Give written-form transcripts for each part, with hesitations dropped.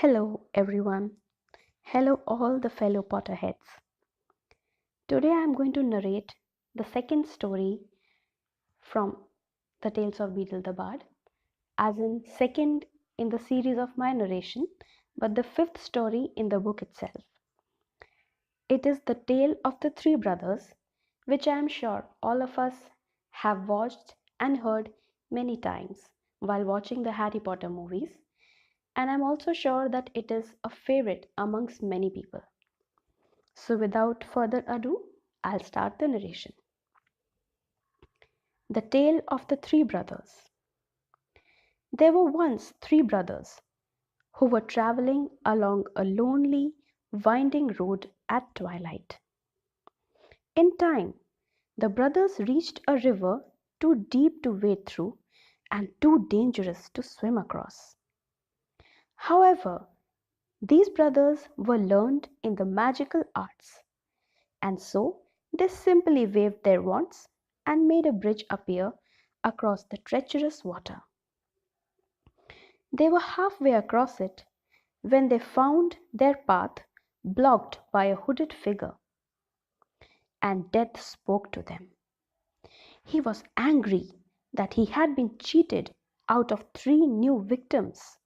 Hello, everyone. Hello, all the fellow Potterheads. Today I am going to narrate the second story from the Tales of Beedle the Bard, as in second in the series of my narration, but the fifth story in the book itself. It is the tale of the three brothers, which I am sure all of us have watched and heard many times while watching the Harry Potter movies, and I'm also sure that it is a favorite amongst many people. So, without further ado, I'll start the narration. The Tale of the Three Brothers. There were once three brothers who were traveling along a lonely, winding road at twilight. In time, the brothers reached a river too deep to wade through and too dangerous to swim across. However, these brothers were learned in the magical arts, and so they simply waved their wands and made a bridge appear across the treacherous water. They were halfway across it when they found their path blocked by a hooded figure, and Death spoke to them. He was angry that he had been cheated out of three new victims,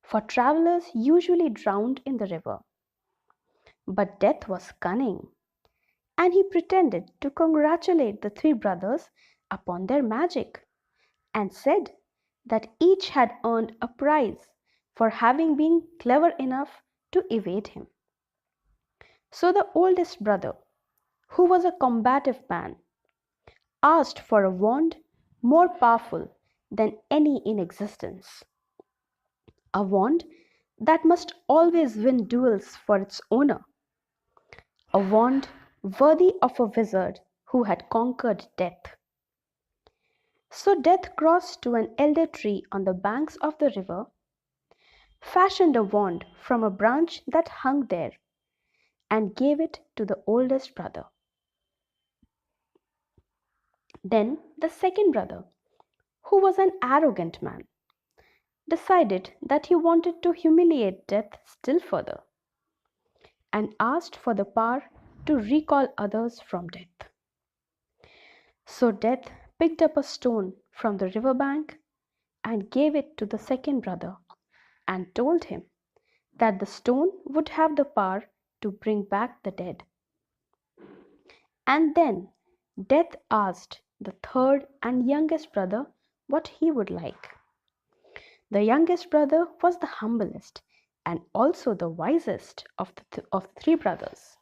for travelers usually drowned in the river. But Death was cunning, and he pretended to congratulate the three brothers upon their magic, and said that each had earned a prize for having been clever enough to evade him. So the oldest brother, who was a combative man, asked for a wand more powerful than any in existence, a wand that must always win duels for its owner, a wand worthy of a wizard who had conquered death. So Death crossed to an elder tree on the banks of the river, fashioned a wand from a branch that hung there, and gave it to the oldest brother. Then the second brother, who was an arrogant man, decided that he wanted to humiliate Death still further, and asked for the power to recall others from death. So Death picked up a stone from the river bank and gave it to the second brother, and told him that the stone would have the power to bring back the dead. And then Death asked the third and youngest brother what he would like. The youngest brother was the humblest and also the wisest of the three brothers,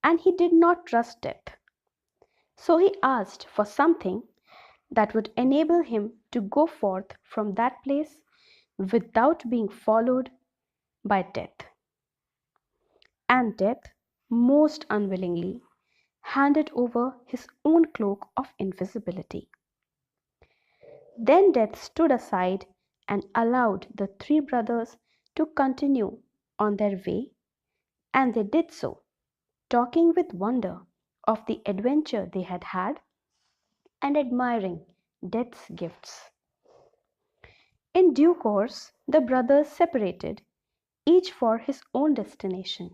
and he did not trust Death. So he asked for something that would enable him to go forth from that place without being followed by Death. And Death, most unwillingly, handed over his own cloak of invisibility. Then Death stood aside and allowed the three brothers to continue on their way, and they did so, talking with wonder of the adventure they had had and admiring Death's gifts. In due course, the brothers separated, each for his own destination.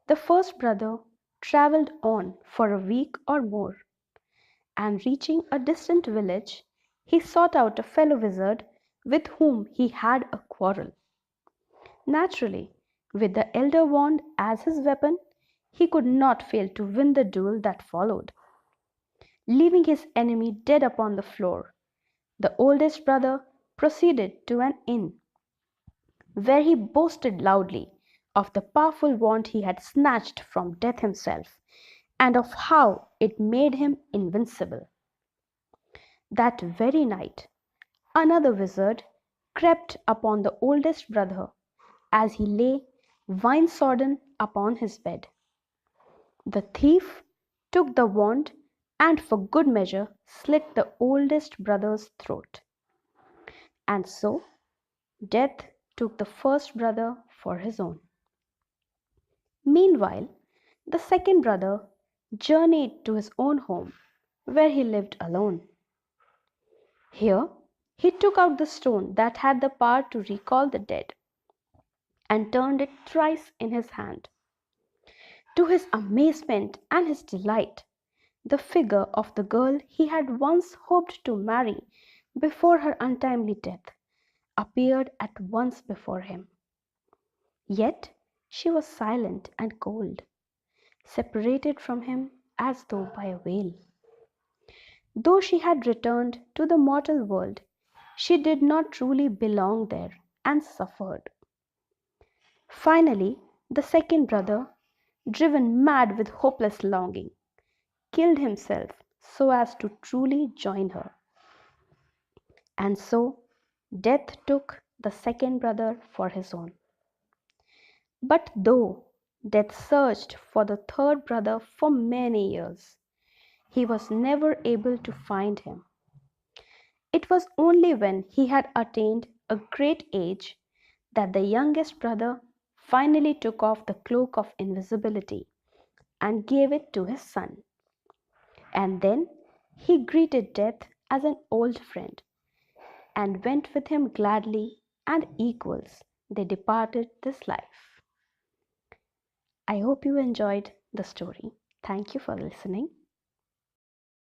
The first brother travelled on for a week or more, and reaching a distant village, he sought out a fellow wizard with whom he had a quarrel. Naturally, with the elder wand as his weapon, he could not fail to win the duel that followed. Leaving his enemy dead upon the floor, the oldest brother proceeded to an inn, where he boasted loudly of the powerful wand he had snatched from Death himself, and of how it made him invincible. That very night, another wizard crept upon the oldest brother as he lay wine-sodden upon his bed. The thief took the wand and for good measure slit the oldest brother's throat. And so Death took the first brother for his own. Meanwhile, the second brother journeyed to his own home, where he lived alone. Here he took out the stone that had the power to recall the dead, and turned it thrice in his hand. To his amazement and his delight, the figure of the girl he had once hoped to marry before her untimely death appeared at once before him. Yet she was silent and cold, separated from him as though by a veil. Though she had returned to the mortal world, she did not truly belong there and suffered. Finally, the second brother, driven mad with hopeless longing, killed himself so as to truly join her. And so death took the second brother for his own. But though death searched for the third brother for many years, he was never able to find him. It was only when he had attained a great age that the youngest brother finally took off the cloak of invisibility and gave it to his son. And then he greeted death as an old friend and went with him gladly, and equals they departed this life. I hope you enjoyed the story. Thank you for listening.